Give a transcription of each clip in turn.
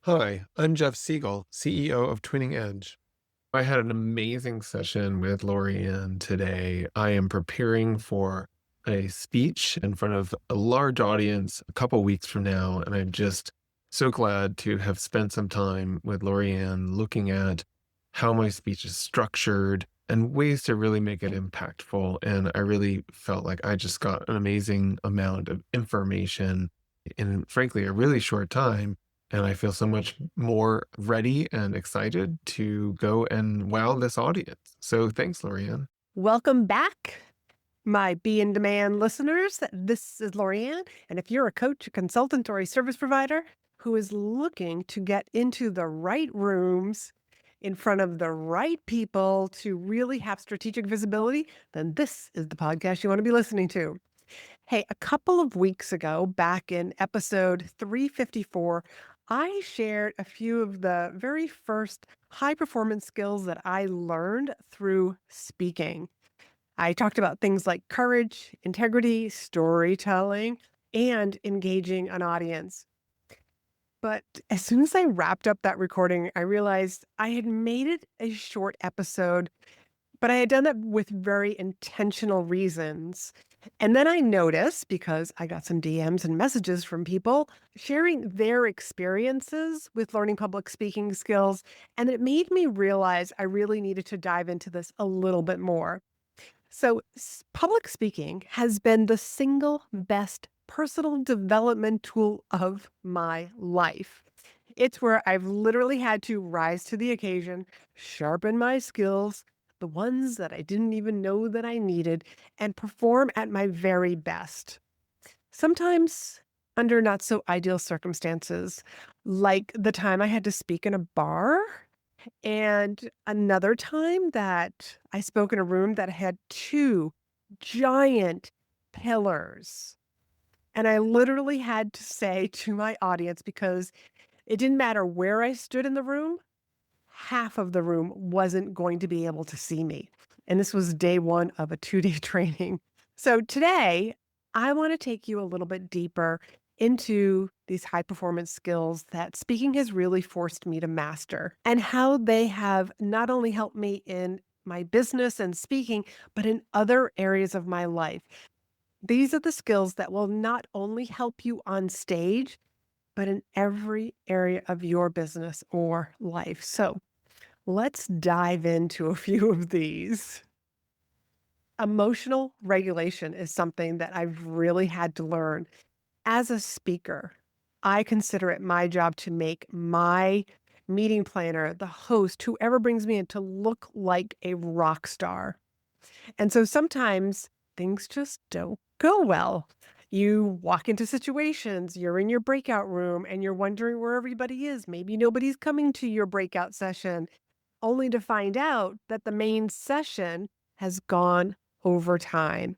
Hi, I'm Jeff Siegel, CEO of Twinning Edge. I had an amazing session with Laurie-Ann today. I am preparing for a speech in front of a large audience a couple weeks from now, and I'm just so glad to have spent some time with Laurie-Ann looking at how my speech is structured and ways to really make it impactful. And I really felt like I just got an amazing amount of information in, frankly, a really short time. And I feel so much more ready and excited to go and wow this audience. So thanks, Lorianne. Welcome back, my Be in Demand listeners. This is Laurie-Ann, and if you're a coach, a consultant, or a service provider who is looking to get into the right rooms in front of the right people to really have strategic visibility, then this is the podcast you want to be listening to. Hey, a couple of weeks ago, back in episode 354, I shared a few of the very first high performance skills that I learned through speaking. I talked about things like courage, integrity, storytelling, and engaging an audience. But as soon as I wrapped up that recording, I realized I had made it a short episode, but I had done that with very intentional reasons. And then I noticed, because I got some DMs and messages from people sharing their experiences with learning public speaking skills, and it made me realize I really needed to dive into this a little bit more. So, public speaking has been the single best personal development tool of my life. It's where I've literally had to rise to the occasion, sharpen my skills, the ones that I didn't even know that I needed, and perform at my very best. Sometimes under not so ideal circumstances, like the time I had to speak in a bar and another time that I spoke in a room that had 2 giant pillars, and I literally had to say to my audience, because it didn't matter where I stood in the room, half of the room wasn't going to be able to see me, and this was day 1 of a 2-day training. So today, I wanna take you a little bit deeper into these high performance skills that speaking has really forced me to master, and how they have not only helped me in my business and speaking, but in other areas of my life. These are the skills that will not only help you on stage, but in every area of your business or life. So let's dive into a few of these. Emotional regulation is something that I've really had to learn. As a speaker, I consider it my job to make my meeting planner, the host, whoever brings me in, to look like a rock star. And so sometimes things just don't go well. You walk into situations, you're in your breakout room, and you're wondering where everybody is. Maybe nobody's coming to your breakout session, only to find out that the main session has gone over time.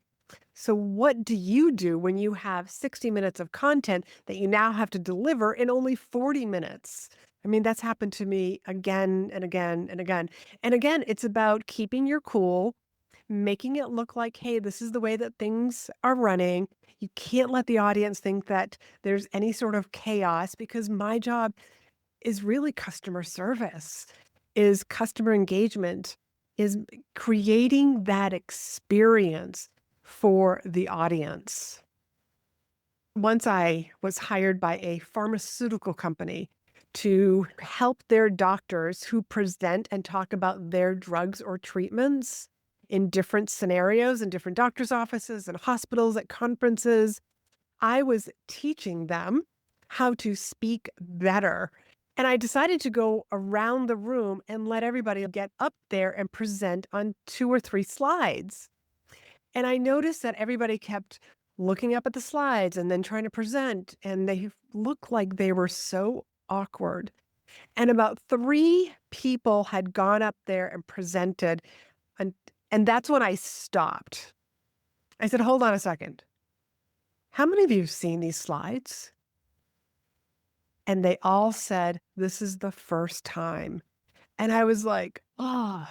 So, what do you do when you have 60 minutes of content that you now have to deliver in only 40 minutes? I mean, that's happened to me again and again and again. And again, it's about keeping your cool, making it look like, hey, this is the way that things are running. You can't let the audience think that there's any sort of chaos, because my job is really customer service, is customer engagement, is creating that experience for the audience. Once I was hired by a pharmaceutical company to help their doctors who present and talk about their drugs or treatments in different scenarios in different doctors' offices and hospitals, at conferences. I was teaching them how to speak better. And I decided to go around the room and let everybody get up there and present on 2 or 3 slides. And I noticed that everybody kept looking up at the slides and then trying to present, and they looked like they were so awkward. And about 3 people had gone up there and presented, and and that's when I stopped. I said, "Hold on a second. How many of you have seen these slides?" And they all said, "This is the first time." And I was like, "Oh,"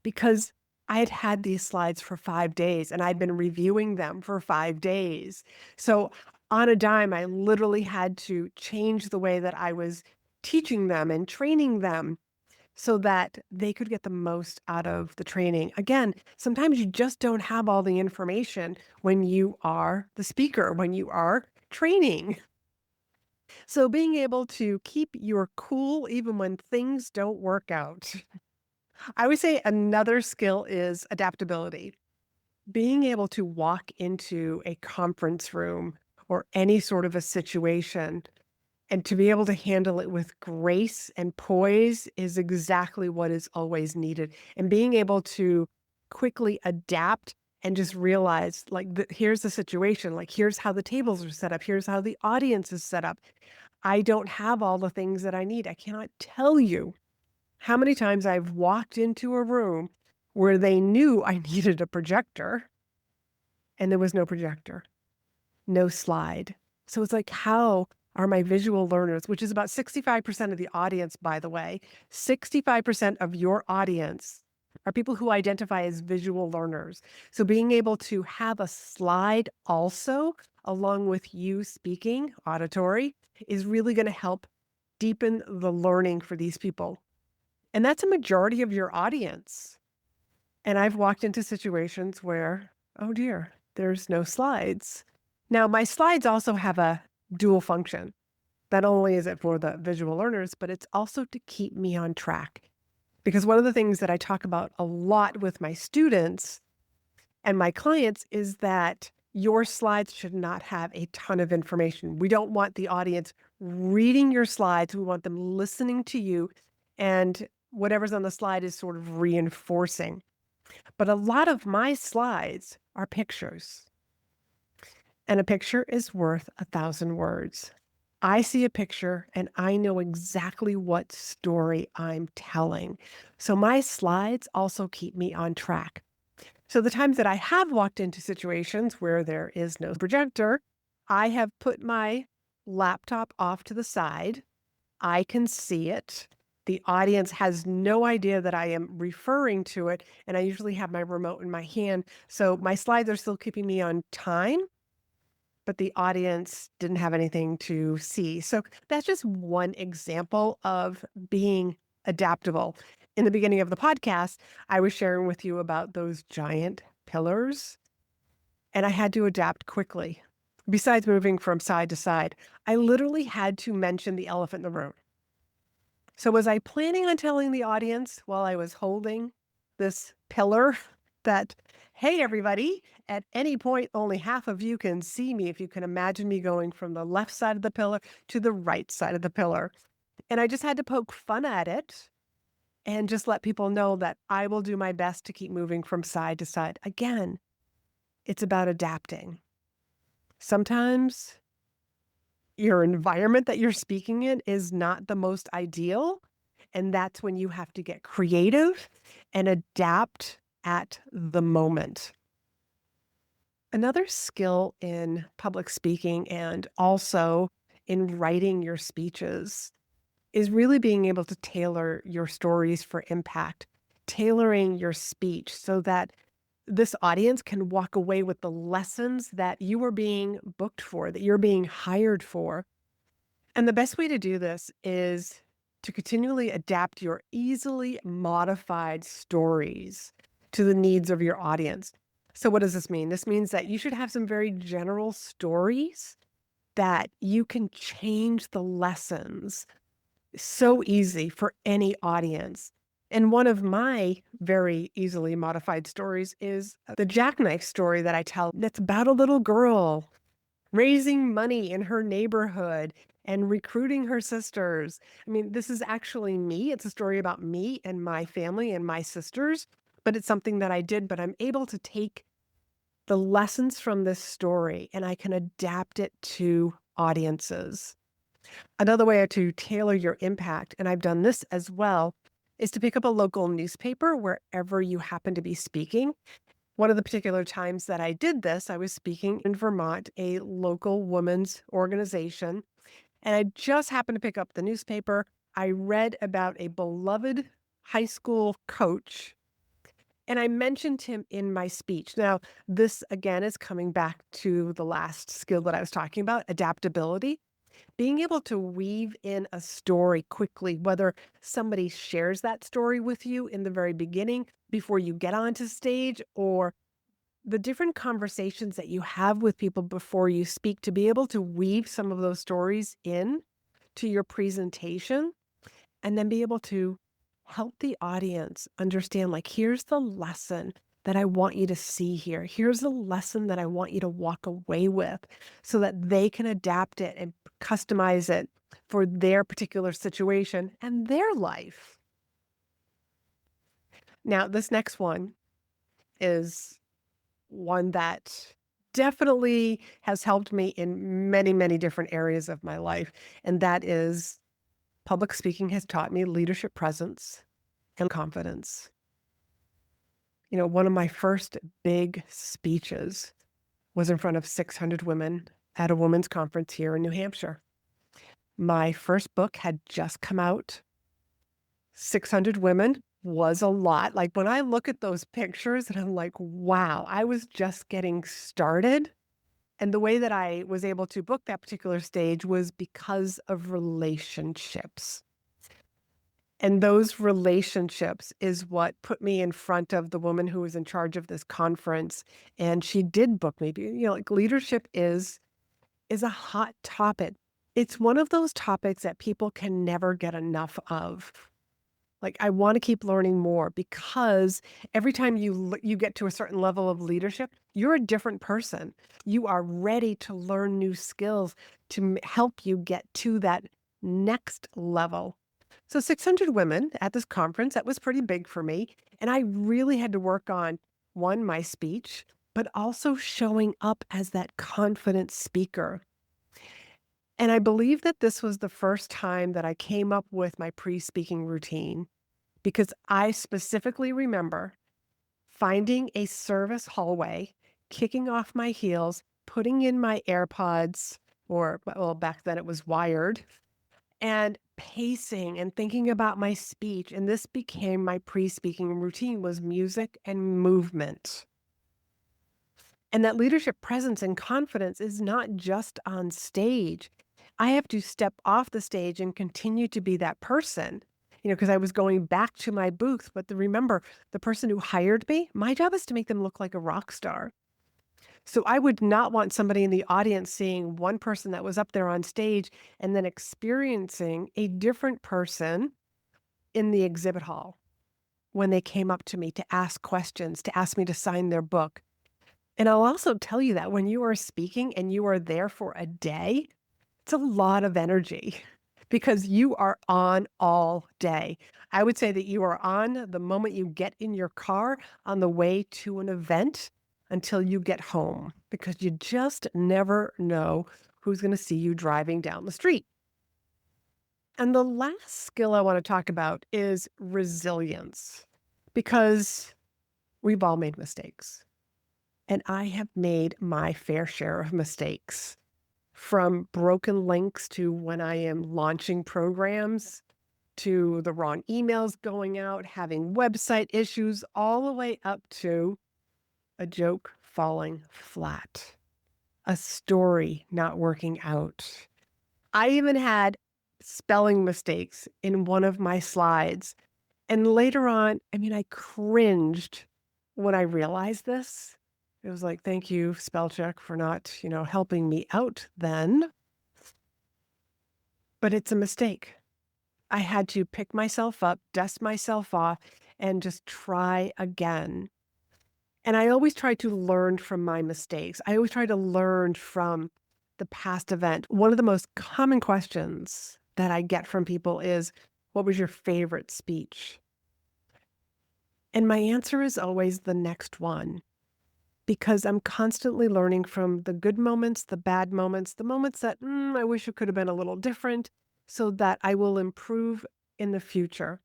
because I had had these slides for 5 days, and I'd been reviewing them for 5 days. So, on a dime, I literally had to change the way that I was teaching them and training them so that they could get the most out of the training. Again, sometimes you just don't have all the information when you are the speaker, when you are training. So being able to keep your cool even when things don't work out. I would say another skill is adaptability. Being able to walk into a conference room or any sort of a situation and to be able to handle it with grace and poise is exactly what is always needed. And being able to quickly adapt and just realize, like, here's the situation, like, here's how the tables are set up, here's how the audience is set up. I don't have all the things that I need. I cannot tell you how many times I've walked into a room where they knew I needed a projector and there was no projector. No slide. So it's like, how are my visual learners, which is about 65% of the audience, by the way, 65% of your audience are people who identify as visual learners. So being able to have a slide also, along with you speaking auditory, is really going to help deepen the learning for these people. And that's a majority of your audience. And I've walked into situations where, oh dear, there's no slides. Now, my slides also have a dual function. Not only is it for the visual learners, but it's also to keep me on track. Because one of the things that I talk about a lot with my students and my clients is that your slides should not have a ton of information. We don't want the audience reading your slides. We want them listening to you, and whatever's on the slide is sort of reinforcing. But a lot of my slides are pictures, and a picture is worth 1,000 words. I see a picture and I know exactly what story I'm telling. So my slides also keep me on track. So the times that I have walked into situations where there is no projector, I have put my laptop off to the side. I can see it. The audience has no idea that I am referring to it, and I usually have my remote in my hand. So my slides are still keeping me on time, but the audience didn't have anything to see. So that's just one example of being adaptable. In the beginning of the podcast, I was sharing with you about those giant pillars, and I had to adapt quickly. Besides moving from side to side, I literally had to mention the elephant in the room. So was I planning on telling the audience while I was holding this pillar that, hey, everybody, at any point, only half of you can see me if you can imagine me going from the left side of the pillar to the right side of the pillar. And I just had to poke fun at it and just let people know that I will do my best to keep moving from side to side. Again, it's about adapting. Sometimes your environment that you're speaking in is not the most ideal. And that's when you have to get creative and adapt at the moment. Another skill in public speaking and also in writing your speeches is really being able to tailor your stories for impact, tailoring your speech so that this audience can walk away with the lessons that you are being booked for, that you're being hired for. And the best way to do this is to continually adapt your easily modified stories to the needs of your audience. So, what does this mean? This means that you should have some very general stories that you can change the lessons so easy for any audience. And one of my very easily modified stories is the jackknife story that I tell that's about a little girl raising money in her neighborhood and recruiting her sisters. I mean, this is actually me. It's a story about me and my family and my sisters, but it's something that I did. But I'm able to take the lessons from this story and I can adapt it to audiences. Another way to tailor your impact, and I've done this as well, is to pick up a local newspaper wherever you happen to be speaking. One of the particular times that I did this, I was speaking in Vermont, a local women's organization, and I just happened to pick up the newspaper. I read about a beloved high school coach, and I mentioned him in my speech. Now, this again is coming back to the last skill that I was talking about, adaptability. Being able to weave in a story quickly, whether somebody shares that story with you in the very beginning before you get onto stage, or the different conversations that you have with people before you speak, to be able to weave some of those stories in to your presentation and then be able to help the audience understand, like, here's the lesson that I want you to see here. Here's the lesson that I want you to walk away with so that they can adapt it and customize it for their particular situation and their life. Now, this next one is one that definitely has helped me in many, many different areas of my life. And that is, public speaking has taught me leadership presence and confidence. One of my first big speeches was in front of 600 women at a women's conference here in New Hampshire. My first book had just come out. 600 women was a lot. Like, when I look at those pictures and I'm like, wow, I was just getting started. And the way that I was able to book that particular stage was because of relationships. And those relationships is what put me in front of the woman who was in charge of this conference, and she did book me. Like, leadership is a hot topic. It's one of those topics that people can never get enough of. Like, I wanna keep learning more because every time you get to a certain level of leadership, you're a different person. You are ready to learn new skills to help you get to that next level. So 600 women at this conference, that was pretty big for me, and I really had to work on, 1, my speech, but also showing up as that confident speaker. And I believe that this was the first time that I came up with my pre-speaking routine, because I specifically remember finding a service hallway, kicking off my heels, putting in my AirPods, or, well, back then it was wired, and pacing and thinking about my speech. And this became my pre-speaking routine, was music and movement. And that leadership presence and confidence is not just on stage. I have to step off the stage and continue to be that person, because I was going back to my booth. But remember, the person who hired me, my job is to make them look like a rock star. So I would not want somebody in the audience seeing one person that was up there on stage and then experiencing a different person in the exhibit hall when they came up to me to ask questions, to ask me to sign their book. And I'll also tell you that when you are speaking and you are there for a day, it's a lot of energy because you are on all day. I would say that you are on the moment you get in your car on the way to an event until you get home, because you just never know who's going to see you driving down the street. And the last skill I want to talk about is resilience, because we've all made mistakes. And I have made my fair share of mistakes, from broken links to when I am launching programs, to the wrong emails going out, having website issues, all the way up to a joke falling flat, a story not working out. I even had spelling mistakes in one of my slides. And later on, I mean, I cringed when I realized this. It was like, thank you, spell check, for not, helping me out then. But it's a mistake. I had to pick myself up, dust myself off, and just try again. And I always try to learn from my mistakes. I always try to learn from the past event. One of the most common questions that I get from people is, what was your favorite speech? And my answer is always the next one, because I'm constantly learning from the good moments, the bad moments, the moments that I wish it could have been a little different, so that I will improve in the future.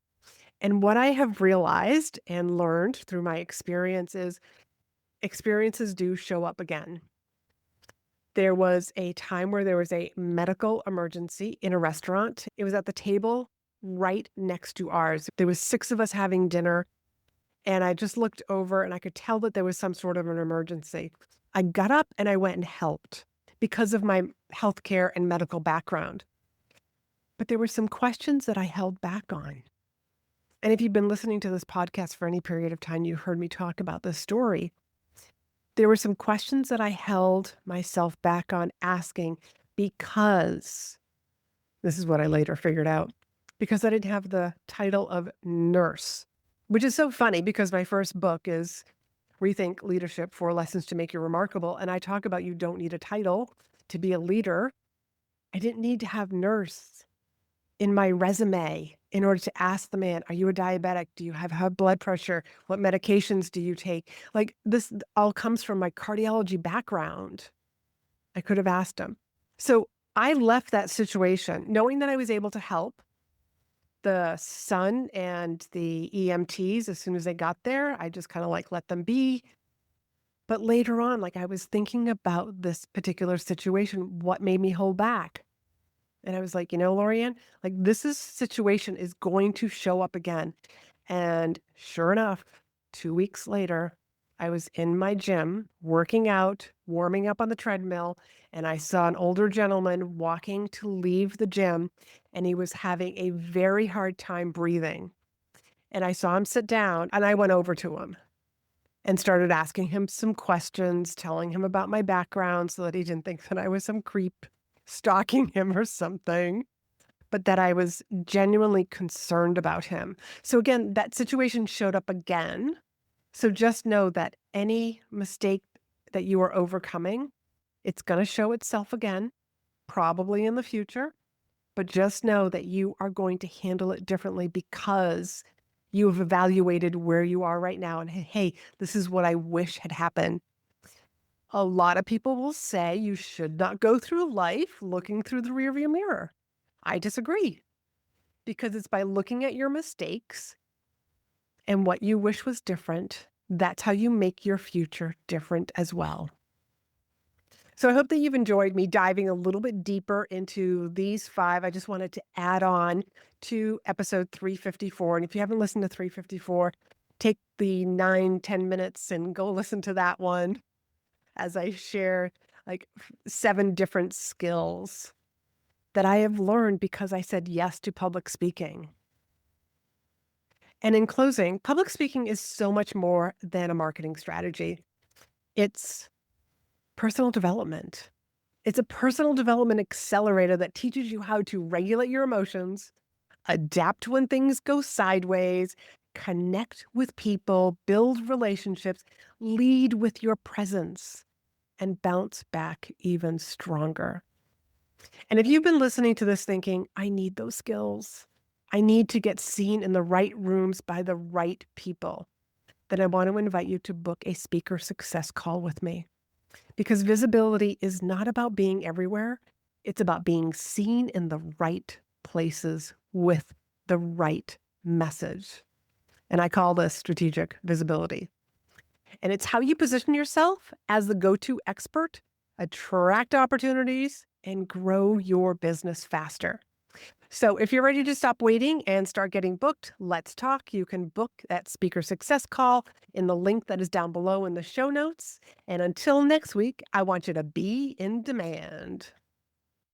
And what I have realized and learned through my experience is, experiences do show up again. There was a time where there was a medical emergency in a restaurant. It was at the table right next to ours. There was 6 of us having dinner, and I just looked over and I could tell that there was some sort of an emergency. I got up and I went and helped, because of my healthcare and medical background. But there were some questions that I held back on. And if you've been listening to this podcast for any period of time, you've heard me talk about this story. There were some questions that I held myself back on asking because this is what I later figured out, because I didn't have the title of nurse, which is so funny because my first book is Rethink Leadership: 4 Lessons to Make You Remarkable. And I talk about you don't need a title to be a leader. I didn't need to have nurse in my resume in order to ask the man, are you a diabetic? Do you have high blood pressure? What medications do you take? Like this all comes from my cardiology background. I could have asked him. So I left that situation knowing that I was able to help the son and the EMTs as soon as they got there. I just kind of like let them be. But later on, like I was thinking about this particular situation, what made me hold back? And I was like, Laurie-Ann, like situation is going to show up again. And sure enough, 2 weeks later, I was in my gym working out, warming up on the treadmill, and I saw an older gentleman walking to leave the gym, and he was having a very hard time breathing. And I saw him sit down, and I went over to him and started asking him some questions, telling him about my background so that he didn't think that I was some creep stalking him or something, but that I was genuinely concerned about him. So again, that situation showed up again. So just know that any mistake that you are overcoming, it's going to show itself again, probably in the future, but just know that you are going to handle it differently because you have evaluated where you are right now. And hey, this is what I wish had happened. A lot of people will say you should not go through life looking through the rearview mirror. I disagree because it's by looking at your mistakes and what you wish was different. That's how you make your future different as well. So I hope that you've enjoyed me diving a little bit deeper into these 5. I just wanted to add on to episode 354. And if you haven't listened to 354, take the 9-10 minutes and go listen to that one as I share like 7 different skills that I have learned because I said yes to public speaking. And in closing, public speaking is so much more than a marketing strategy. It's personal development. It's a personal development accelerator that teaches you how to regulate your emotions, adapt when things go sideways, connect with people, build relationships, lead with your presence, and bounce back even stronger. And if you've been listening to this thinking, I need those skills, I need to get seen in the right rooms by the right people, then I want to invite you to book a speaker success call with me. Because visibility is not about being everywhere. It's about being seen in the right places with the right message. And I call this strategic visibility. And it's how you position yourself as the go-to expert, attract opportunities, and grow your business faster. So if you're ready to stop waiting and start getting booked, let's talk. You can book that speaker success call in the link that is down below in the show notes. And until next week, I want you to be in demand.